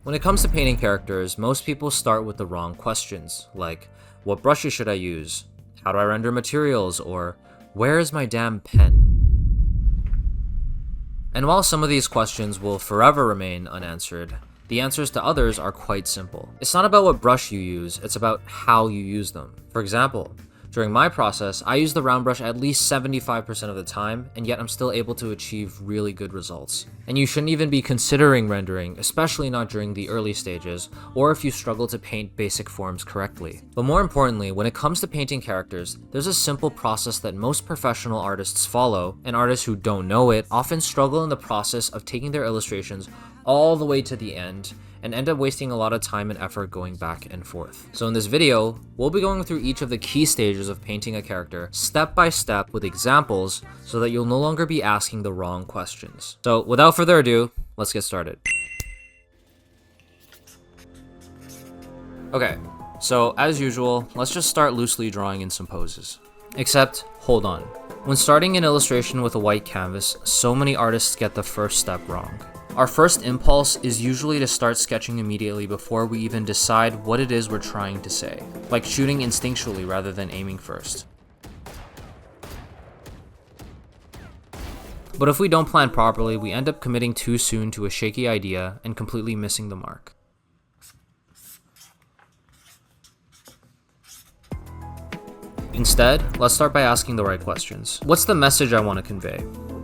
When it comes to painting characters, most people start with the wrong questions, like, what brushes should I use? How do I render materials? Or, where is my damn pen? And while some of these questions will forever remain unanswered, the answers to others are quite simple. It's not about what brush you use, it's about how you use them. For example, during my process, I use the round brush at least 75% of the time, and yet I'm still able to achieve really good results. And you shouldn't even be considering rendering, especially not during the early stages, or if you struggle to paint basic forms correctly. But more importantly, when it comes to painting characters, there's a simple process that most professional artists follow, and artists who don't know it often struggle in the process of taking their illustrations all the way to the end, and end up wasting a lot of time and effort going back and forth. So in this video, we'll be going through each of the key stages of painting a character step by step with examples so that you'll no longer be asking the wrong questions. So without further ado, let's get started. Okay, so as usual, let's just start loosely drawing in some poses. Except, hold on. When starting an illustration with a white canvas, so many artists get the first step wrong. Our first impulse is usually to start sketching immediately before we even decide what it is we're trying to say, like shooting instinctually rather than aiming first. But if we don't plan properly, we end up committing too soon to a shaky idea and completely missing the mark. Instead, let's start by asking the right questions. What's the message I want to convey?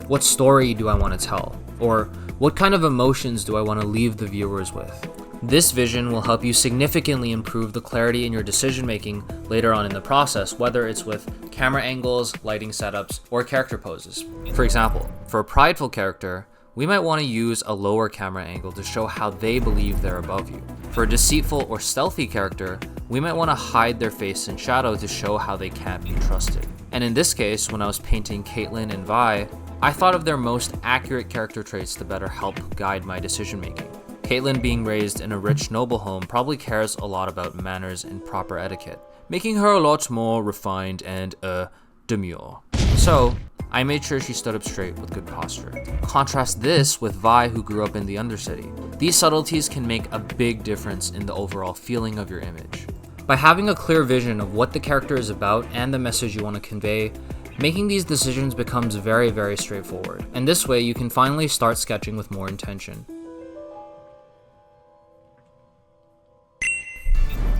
What story do I want to tell? Or what kind of emotions do I want to leave the viewers with? This vision will help you significantly improve the clarity in your decision making later on in the process, whether it's with camera angles, lighting setups, or character poses. For example, for a prideful character, we might want to use a lower camera angle to show how they believe they're above you. For a deceitful or stealthy character, we might want to hide their face in shadow to show how they can't be trusted. And in this case, when I was painting Caitlyn and Vi, I thought of their most accurate character traits to better help guide my decision making. Caitlyn, being raised in a rich noble home, probably cares a lot about manners and proper etiquette, making her a lot more refined and demure. So I made sure she stood up straight with good posture. Contrast this with Vi, who grew up in the Undercity. These subtleties can make a big difference in the overall feeling of your image. By having a clear vision of what the character is about and the message you want to convey, making these decisions becomes very, very straightforward. And this way, you can finally start sketching with more intention.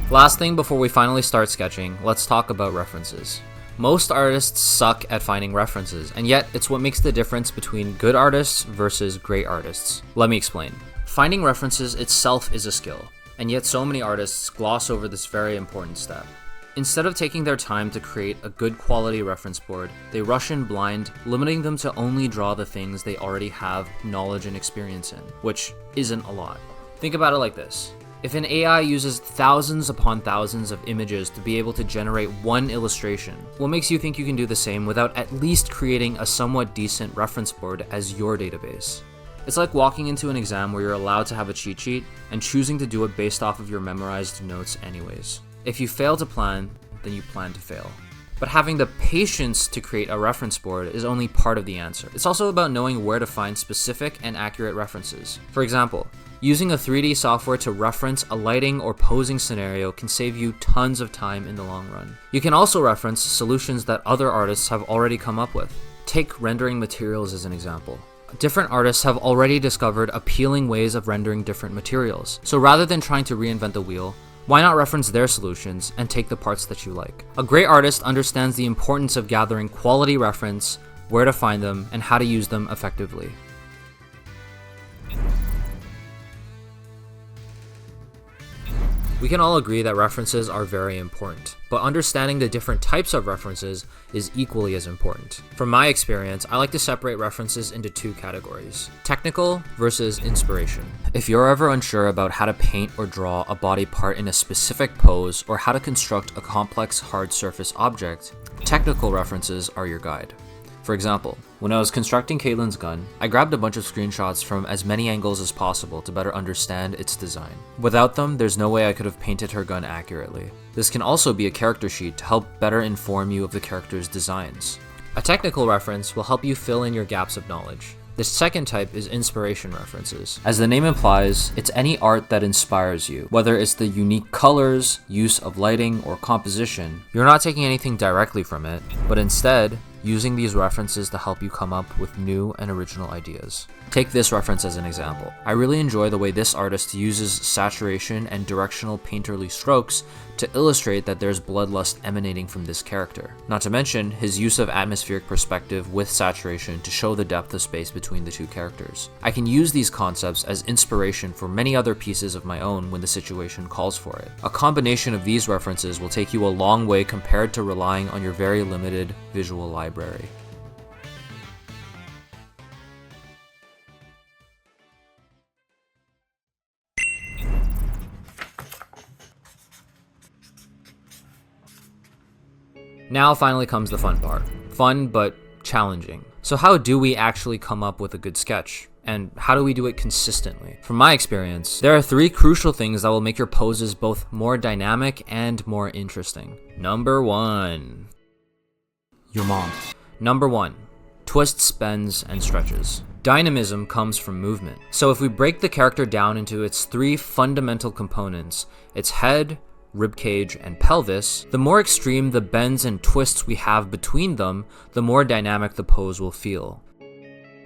Last thing before we finally start sketching, let's talk about references. Most artists suck at finding references, and yet it's what makes the difference between good artists versus great artists. Let me explain. Finding references itself is a skill, and yet so many artists gloss over this very important step. Instead of taking their time to create a good quality reference board, they rush in blind, limiting them to only draw the things they already have knowledge and experience in, which isn't a lot. Think about it like this. If an AI uses thousands upon thousands of images to be able to generate one illustration, what makes you think you can do the same without at least creating a somewhat decent reference board as your database? It's like walking into an exam where you're allowed to have a cheat sheet and choosing to do it based off of your memorized notes anyways. If you fail to plan, then you plan to fail. But having the patience to create a reference board is only part of the answer. It's also about knowing where to find specific and accurate references. For example, using a 3D software to reference a lighting or posing scenario can save you tons of time in the long run. You can also reference solutions that other artists have already come up with. Take rendering materials as an example. Different artists have already discovered appealing ways of rendering different materials. So rather than trying to reinvent the wheel, why not reference their solutions and take the parts that you like? A great artist understands the importance of gathering quality reference, where to find them, and how to use them effectively. We can all agree that references are very important, but understanding the different types of references is equally as important. From my experience, I like to separate references into two categories: technical versus inspiration. If you're ever unsure about how to paint or draw a body part in a specific pose, or how to construct a complex hard surface object, technical references are your guide. For example, when I was constructing Caitlyn's gun, I grabbed a bunch of screenshots from as many angles as possible to better understand its design. Without them, there's no way I could have painted her gun accurately. This can also be a character sheet to help better inform you of the character's designs. A technical reference will help you fill in your gaps of knowledge. The second type is inspiration references. As the name implies, it's any art that inspires you, whether it's the unique colors, use of lighting, or composition. You're not taking anything directly from it, but instead, using these references to help you come up with new and original ideas. Take this reference as an example. I really enjoy the way this artist uses saturation and directional painterly strokes to illustrate that there's bloodlust emanating from this character. Not to mention his use of atmospheric perspective with saturation to show the depth of space between the two characters. I can use these concepts as inspiration for many other pieces of my own when the situation calls for it. A combination of these references will take you a long way compared to relying on your very limited visual library. Now finally comes the fun part. Fun, but challenging. So how do we actually come up with a good sketch? And how do we do it consistently? From my experience, there are 3 crucial things that will make your poses both more dynamic and more interesting. Number 1. Your mom. Number 1. Twists, bends, and stretches. Dynamism comes from movement. So if we break the character down into its 3 fundamental components, its head, ribcage, and pelvis, the more extreme the bends and twists we have between them, the more dynamic the pose will feel.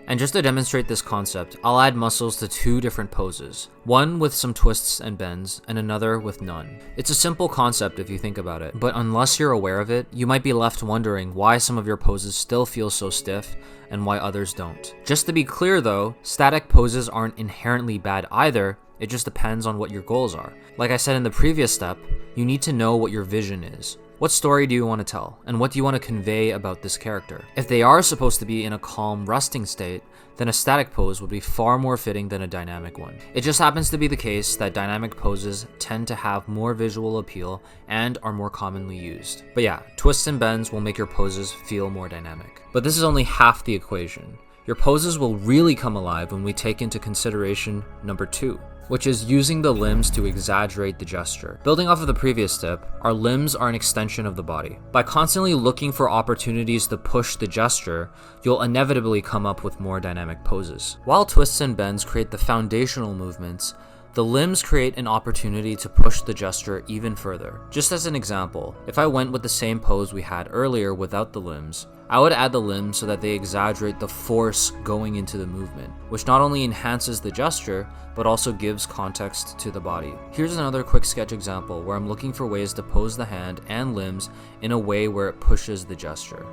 And just to demonstrate this concept, I'll add muscles to 2 different poses, one with some twists and bends, and another with none. It's a simple concept if you think about it, but unless you're aware of it, you might be left wondering why some of your poses still feel so stiff and why others don't. Just to be clear though, static poses aren't inherently bad either, it just depends on what your goals are. Like I said in the previous step, you need to know what your vision is. What story do you want to tell, and what do you want to convey about this character? If they are supposed to be in a calm, resting state, then a static pose would be far more fitting than a dynamic one. It just happens to be the case that dynamic poses tend to have more visual appeal and are more commonly used. But yeah, twists and bends will make your poses feel more dynamic. But this is only half the equation. Your poses will really come alive when we take into consideration number 2. Which is using the limbs to exaggerate the gesture. Building off of the previous tip, our limbs are an extension of the body. By constantly looking for opportunities to push the gesture, you'll inevitably come up with more dynamic poses. While twists and bends create the foundational movements, the limbs create an opportunity to push the gesture even further. Just as an example, if I went with the same pose we had earlier without the limbs, I would add the limbs so that they exaggerate the force going into the movement, which not only enhances the gesture, but also gives context to the body. Here's another quick sketch example where I'm looking for ways to pose the hand and limbs in a way where it pushes the gesture.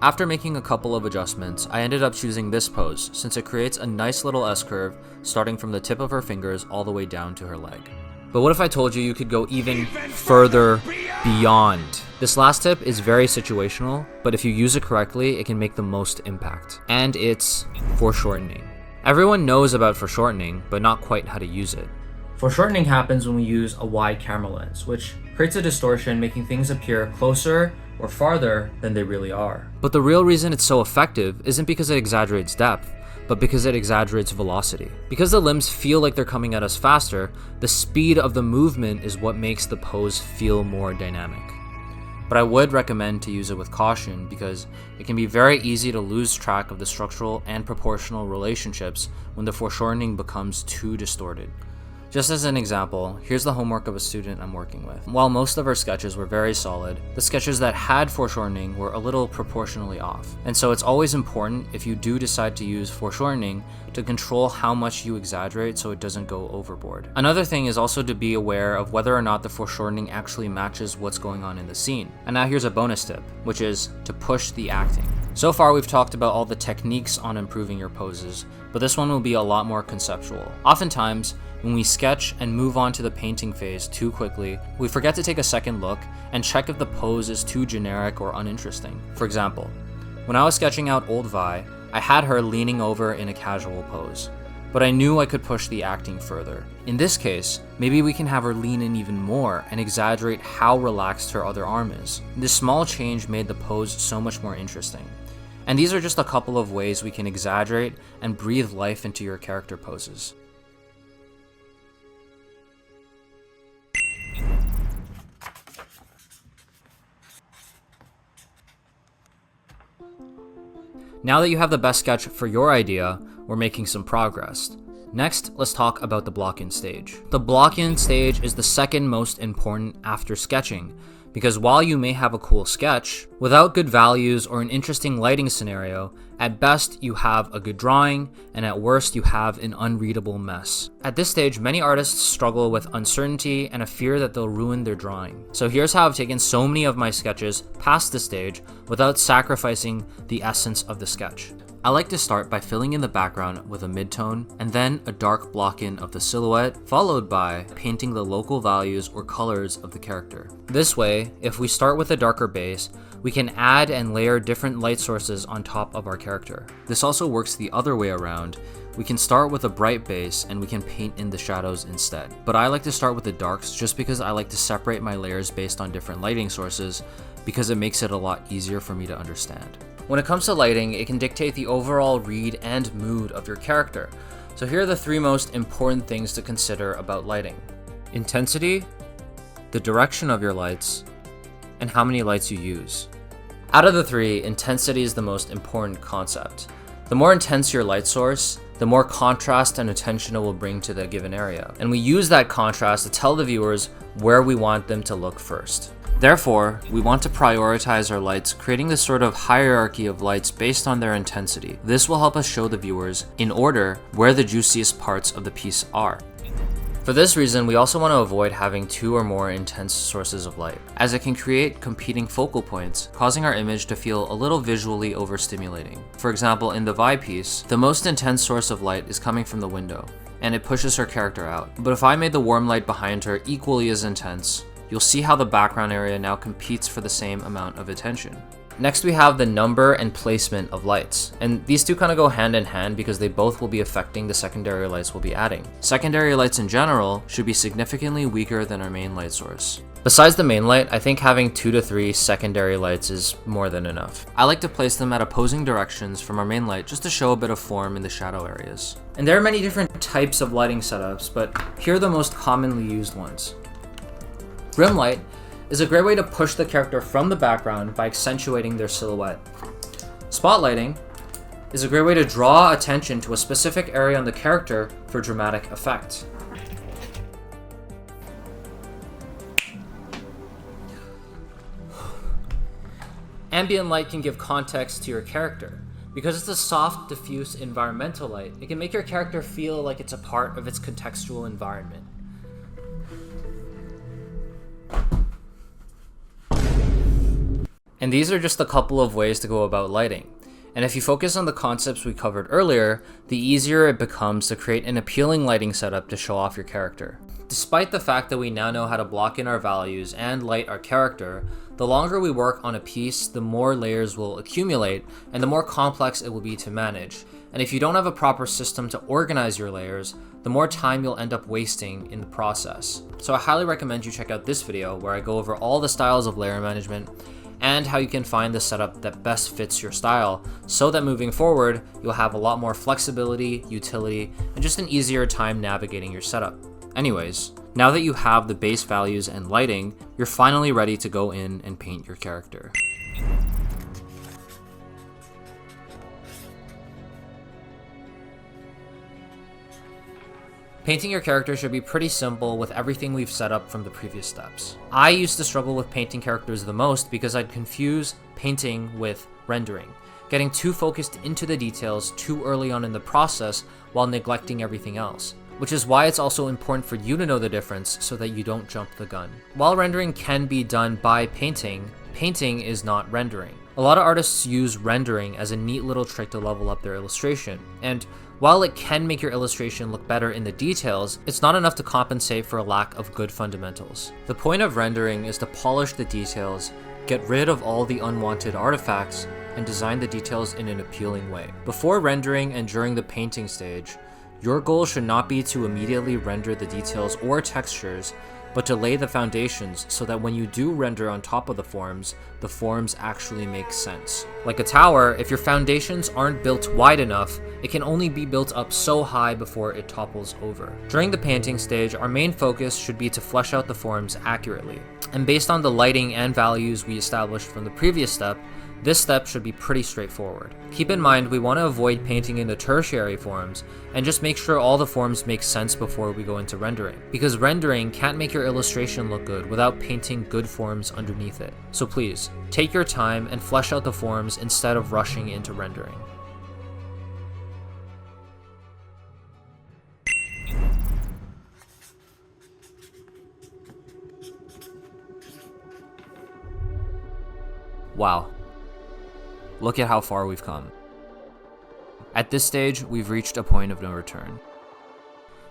After making a couple of adjustments, I ended up choosing this pose since it creates a nice little S-curve starting from the tip of her fingers all the way down to her leg. But what if I told you you could go even further beyond? This last tip is very situational, but if you use it correctly, it can make the most impact. And it's foreshortening. Everyone knows about foreshortening, but not quite how to use it. Foreshortening happens when we use a wide camera lens, which creates a distortion, making things appear closer or farther than they really are. But the real reason it's so effective isn't because it exaggerates depth, but because it exaggerates velocity. Because the limbs feel like they're coming at us faster, the speed of the movement is what makes the pose feel more dynamic. But I would recommend to use it with caution because it can be very easy to lose track of the structural and proportional relationships when the foreshortening becomes too distorted. Just as an example, here's the homework of a student I'm working with. While most of our sketches were very solid, the sketches that had foreshortening were a little proportionally off. And so it's always important, if you do decide to use foreshortening, to control how much you exaggerate so it doesn't go overboard. Another thing is also to be aware of whether or not the foreshortening actually matches what's going on in the scene. And now here's a bonus tip, which is to push the acting. So far we've talked about all the techniques on improving your poses, but this one will be a lot more conceptual. Oftentimes, when we sketch and move on to the painting phase too quickly, we forget to take a second look and check if the pose is too generic or uninteresting. For example, when I was sketching out Old Vi, I had her leaning over in a casual pose, but I knew I could push the acting further. In this case, maybe we can have her lean in even more and exaggerate how relaxed her other arm is. This small change made the pose so much more interesting. And these are just a couple of ways we can exaggerate and breathe life into your character poses. Now that you have the best sketch for your idea, we're making some progress. Next, let's talk about the block-in stage. The block-in stage is the second most important after sketching, because while you may have a cool sketch, without good values or an interesting lighting scenario, at best you have a good drawing, and at worst you have an unreadable mess. At this stage, many artists struggle with uncertainty and a fear that they'll ruin their drawing. So here's how I've taken so many of my sketches past this stage without sacrificing the essence of the sketch. I like to start by filling in the background with a midtone, and then a dark block-in of the silhouette, followed by painting the local values or colors of the character. This way, if we start with a darker base, we can add and layer different light sources on top of our character. This also works the other way around. We can start with a bright base and we can paint in the shadows instead. But I like to start with the darks just because I like to separate my layers based on different lighting sources, because it makes it a lot easier for me to understand. When it comes to lighting, it can dictate the overall read and mood of your character. So here are the three most important things to consider about lighting: intensity, the direction of your lights, and how many lights you use. Out of the three, intensity is the most important concept. The more intense your light source, the more contrast and attention it will bring to the given area. And we use that contrast to tell the viewers where we want them to look first. Therefore, we want to prioritize our lights, creating this sort of hierarchy of lights based on their intensity. This will help us show the viewers, in order, where the juiciest parts of the piece are. For this reason, we also want to avoid having two or more intense sources of light, as it can create competing focal points, causing our image to feel a little visually overstimulating. For example, in the Vi piece, the most intense source of light is coming from the window, and it pushes her character out. But if I made the warm light behind her equally as intense, you'll see how the background area now competes for the same amount of attention. Next, we have the number and placement of lights, and these two kind of go hand in hand because they both will be affecting the secondary lights we'll be adding. Secondary lights in general should be significantly weaker than our main light source. Besides the main light, I think having 2 to 3 secondary lights is more than enough. I like to place them at opposing directions from our main light just to show a bit of form in the shadow areas. And there are many different types of lighting setups, but here are the most commonly used ones. Rim light is a great way to push the character from the background by accentuating their silhouette. Spotlighting is a great way to draw attention to a specific area on the character for dramatic effect. Ambient light can give context to your character. Because it's a soft, diffuse environmental light, it can make your character feel like it's a part of its contextual environment. And these are just a couple of ways to go about lighting. And if you focus on the concepts we covered earlier, the easier it becomes to create an appealing lighting setup to show off your character. Despite the fact that we now know how to block in our values and light our character, the longer we work on a piece, the more layers will accumulate and the more complex it will be to manage. And if you don't have a proper system to organize your layers, the more time you'll end up wasting in the process. So I highly recommend you check out this video where I go over all the styles of layer management and how you can find the setup that best fits your style, so that moving forward, you'll have a lot more flexibility, utility, and just an easier time navigating your setup. Anyways, now that you have the base values and lighting, you're finally ready to go in and paint your character. Painting your character should be pretty simple with everything we've set up from the previous steps. I used to struggle with painting characters the most because I'd confuse painting with rendering, getting too focused into the details too early on in the process while neglecting everything else, which is why it's also important for you to know the difference so that you don't jump the gun. While rendering can be done by painting, painting is not rendering. A lot of artists use rendering as a neat little trick to level up their illustration, and while it can make your illustration look better in the details, it's not enough to compensate for a lack of good fundamentals. The point of rendering is to polish the details, get rid of all the unwanted artifacts, and design the details in an appealing way. Before rendering and during the painting stage, your goal should not be to immediately render the details or textures, but to lay the foundations so that when you do render on top of the forms actually make sense. Like a tower, if your foundations aren't built wide enough, it can only be built up so high before it topples over. During the painting stage, our main focus should be to flesh out the forms accurately. And based on the lighting and values we established from the previous step, This step should be pretty straightforward. Keep in mind we want to avoid painting into tertiary forms and just make sure all the forms make sense before we go into rendering, because rendering can't make your illustration look good without painting good forms underneath it. So please, take your time and flesh out the forms instead of rushing into rendering. Wow. Look at how far we've come. At this stage, we've reached a point of no return.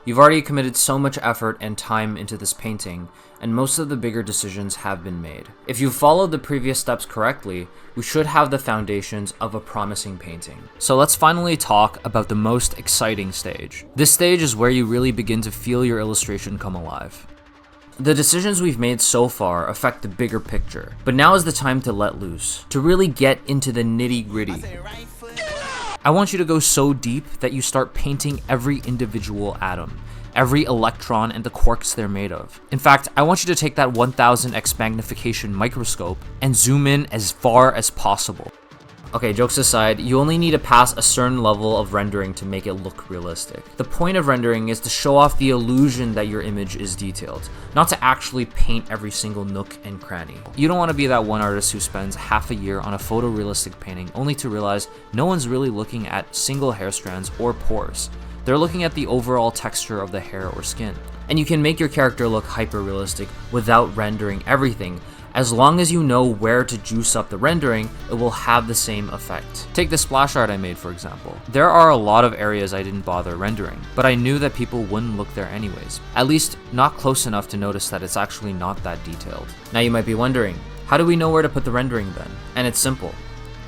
You've already committed so much effort and time into this painting, and most of the bigger decisions have been made. If you've followed the previous steps correctly, we should have the foundations of a promising painting. So let's finally talk about the most exciting stage. This stage is where you really begin to feel your illustration come alive. The decisions we've made so far affect the bigger picture, but now is the time to let loose, to really get into the nitty-gritty. I want you to go so deep that you start painting every individual atom, every electron and the quarks they're made of. In fact, I want you to take that 1000x magnification microscope and zoom in as far as possible. Okay, jokes aside, you only need to pass a certain level of rendering to make it look realistic. The point of rendering is to show off the illusion that your image is detailed, not to actually paint every single nook and cranny. You don't want to be that one artist who spends half a year on a photorealistic painting only to realize no one's really looking at single hair strands or pores. They're looking at the overall texture of the hair or skin. And you can make your character look hyper-realistic without rendering everything. As long as you know where to juice up the rendering, it will have the same effect. Take the splash art I made, for example. There are a lot of areas I didn't bother rendering, but I knew that people wouldn't look there anyways. At least, not close enough to notice that it's actually not that detailed. Now you might be wondering, how do we know where to put the rendering then? And it's simple.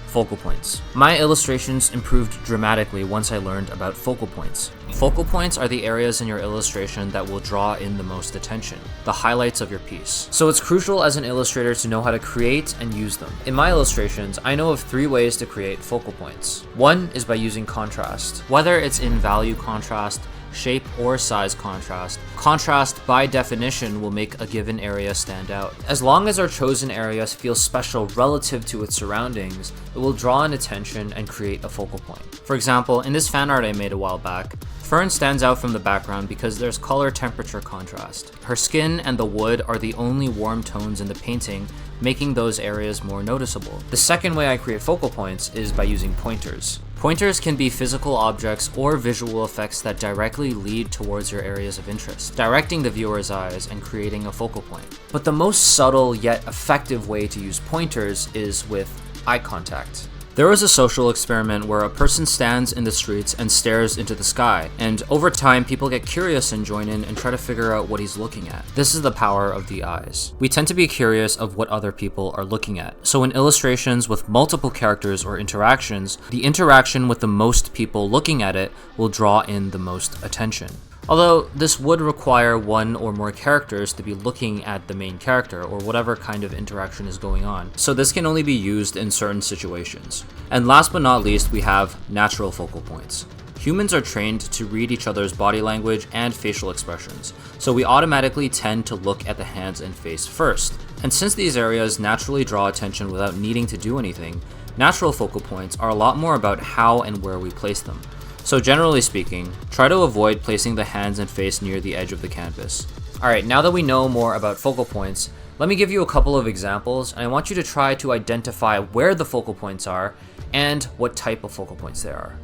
Focal points. My illustrations improved dramatically once I learned about focal points. Focal points are the areas in your illustration that will draw in the most attention, the highlights of your piece. So it's crucial as an illustrator to know how to create and use them. In my illustrations, I know of 3 ways to create focal points. One is by using contrast. Whether it's in value contrast, shape or size contrast. Contrast, by definition, will make a given area stand out. As long as our chosen area feels special relative to its surroundings, it will draw in attention and create a focal point. For example, in this fan art I made a while back, Fern stands out from the background because there's color-temperature contrast. Her skin and the wood are the only warm tones in the painting, making those areas more noticeable. The second way I create focal points is by using pointers. Pointers can be physical objects or visual effects that directly lead towards your areas of interest, directing the viewer's eyes and creating a focal point. But the most subtle yet effective way to use pointers is with eye contact. There was a social experiment where a person stands in the streets and stares into the sky, and over time people get curious and join in and try to figure out what he's looking at. This is the power of the eyes. We tend to be curious of what other people are looking at. So in illustrations with multiple characters or interactions, the interaction with the most people looking at it will draw in the most attention. Although this would require one or more characters to be looking at the main character or whatever kind of interaction is going on, so this can only be used in certain situations. And last but not least, we have natural focal points. Humans are trained to read each other's body language and facial expressions, so we automatically tend to look at the hands and face first. And since these areas naturally draw attention without needing to do anything, natural focal points are a lot more about how and where we place them. So generally speaking, try to avoid placing the hands and face near the edge of the canvas. Alright, now that we know more about focal points, let me give you a couple of examples, and I want you to try to identify where the focal points are and what type of focal points there are.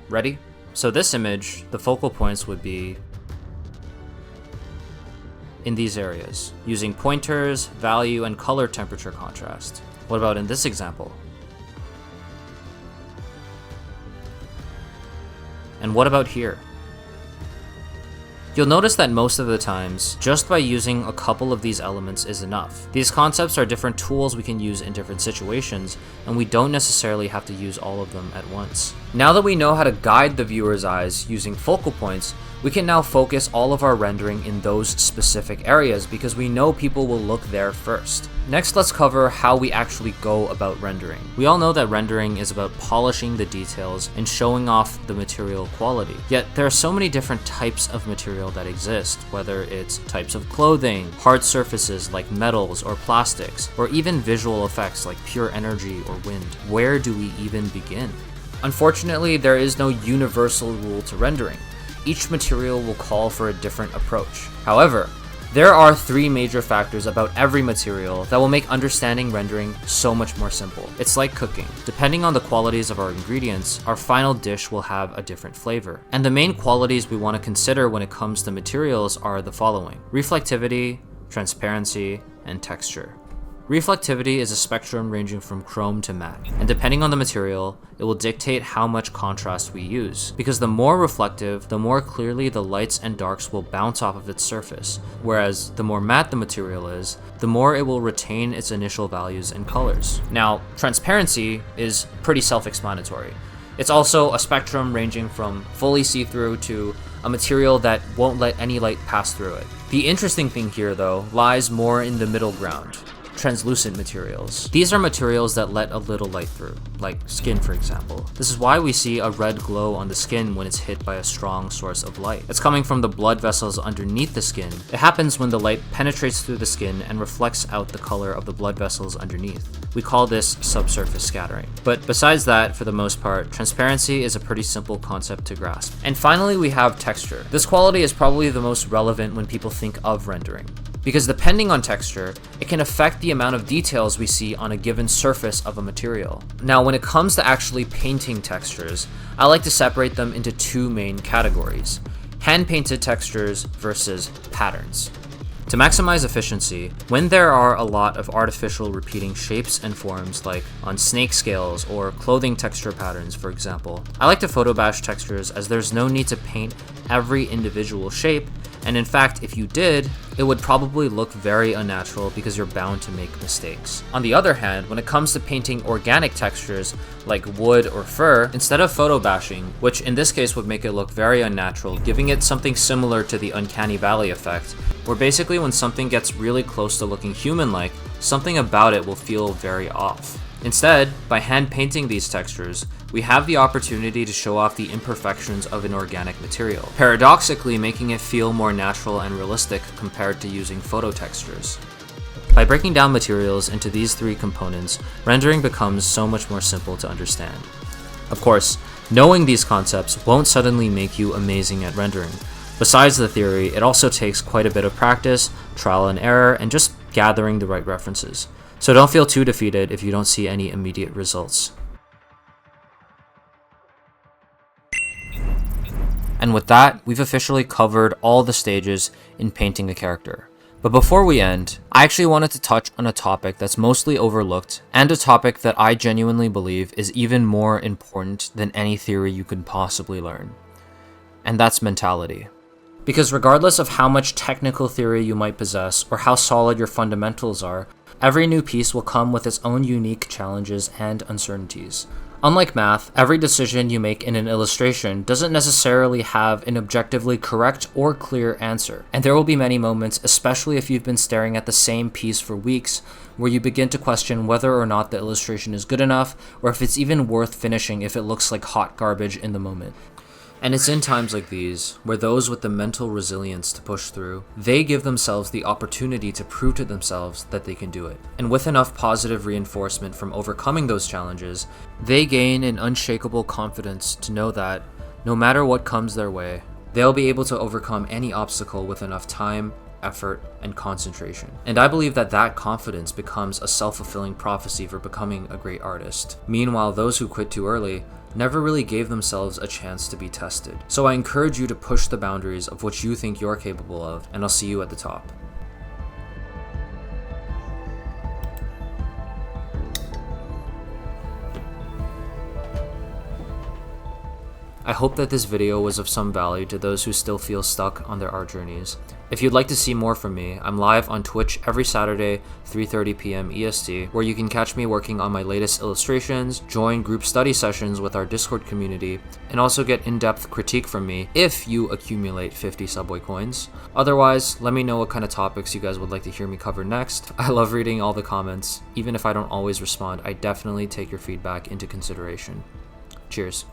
Ready? So this image, the focal points would be in these areas, using pointers, value, and color temperature contrast. What about in this example? And what about here? You'll notice that most of the times, just by using a couple of these elements is enough. These concepts are different tools we can use in different situations, and we don't necessarily have to use all of them at once. Now that we know how to guide the viewer's eyes using focal points, we can now focus all of our rendering in those specific areas because we know people will look there first. Next, let's cover how we actually go about rendering. We all know that rendering is about polishing the details and showing off the material quality. Yet there are so many different types of material that exist, whether it's types of clothing, hard surfaces like metals or plastics, or even visual effects like pure energy or wind. Where do we even begin? Unfortunately, there is no universal rule to rendering. Each material will call for a different approach. However, there are 3 major factors about every material that will make understanding rendering so much more simple. It's like cooking. Depending on the qualities of our ingredients, our final dish will have a different flavor. And the main qualities we want to consider when it comes to materials are the following: reflectivity, transparency, and texture. Reflectivity is a spectrum ranging from chrome to matte, and depending on the material, it will dictate how much contrast we use, because the more reflective, the more clearly the lights and darks will bounce off of its surface, whereas the more matte the material is, the more it will retain its initial values and colors. Now, transparency is pretty self-explanatory. It's also a spectrum ranging from fully see-through to a material that won't let any light pass through it. The interesting thing here, though, lies more in the middle ground. Translucent materials. These are materials that let a little light through, like skin for example. This is why we see a red glow on the skin when it's hit by a strong source of light. It's coming from the blood vessels underneath the skin. It happens when the light penetrates through the skin and reflects out the color of the blood vessels underneath. We call this subsurface scattering. But besides that, for the most part, transparency is a pretty simple concept to grasp. And finally, we have texture. This quality is probably the most relevant when people think of rendering, because depending on texture, it can affect the amount of details we see on a given surface of a material. Now, when it comes to actually painting textures, I like to separate them into 2 main categories: hand-painted textures versus patterns. To maximize efficiency, when there are a lot of artificial repeating shapes and forms, like on snake scales or clothing texture patterns, for example, I like to photobash textures as there's no need to paint every individual shape, and in fact, if you did, it would probably look very unnatural because you're bound to make mistakes. On the other hand, when it comes to painting organic textures like wood or fur, instead of photo bashing, which in this case would make it look very unnatural, giving it something similar to the uncanny valley effect, where basically when something gets really close to looking human-like, something about it will feel very off. Instead, by hand painting these textures, we have the opportunity to show off the imperfections of an organic material, paradoxically making it feel more natural and realistic compared to using photo textures. By breaking down materials into these 3 components, rendering becomes so much more simple to understand. Of course, knowing these concepts won't suddenly make you amazing at rendering. Besides the theory, it also takes quite a bit of practice, trial and error, and just gathering the right references. So don't feel too defeated if you don't see any immediate results. And with that, we've officially covered all the stages in painting a character. But before we end, I actually wanted to touch on a topic that's mostly overlooked, and a topic that I genuinely believe is even more important than any theory you could possibly learn. And that's mentality. Because regardless of how much technical theory you might possess or how solid your fundamentals are, every new piece will come with its own unique challenges and uncertainties. Unlike math, every decision you make in an illustration doesn't necessarily have an objectively correct or clear answer, and there will be many moments, especially if you've been staring at the same piece for weeks, where you begin to question whether or not the illustration is good enough, or if it's even worth finishing if it looks like hot garbage in the moment. And it's in times like these, where those with the mental resilience to push through, they give themselves the opportunity to prove to themselves that they can do it. And with enough positive reinforcement from overcoming those challenges, they gain an unshakable confidence to know that, no matter what comes their way, they'll be able to overcome any obstacle with enough time, effort, and concentration. And I believe that that confidence becomes a self-fulfilling prophecy for becoming a great artist. Meanwhile, those who quit too early never really gave themselves a chance to be tested. So I encourage you to push the boundaries of what you think you're capable of, and I'll see you at the top. I hope that this video was of some value to those who still feel stuck on their art journeys. If you'd like to see more from me, I'm live on Twitch every Saturday, 3:30 p.m. EST, where you can catch me working on my latest illustrations, join group study sessions with our Discord community, and also get in-depth critique from me if you accumulate 50 Subway coins. Otherwise, let me know what kind of topics you guys would like to hear me cover next. I love reading all the comments. Even if I don't always respond, I definitely take your feedback into consideration. Cheers.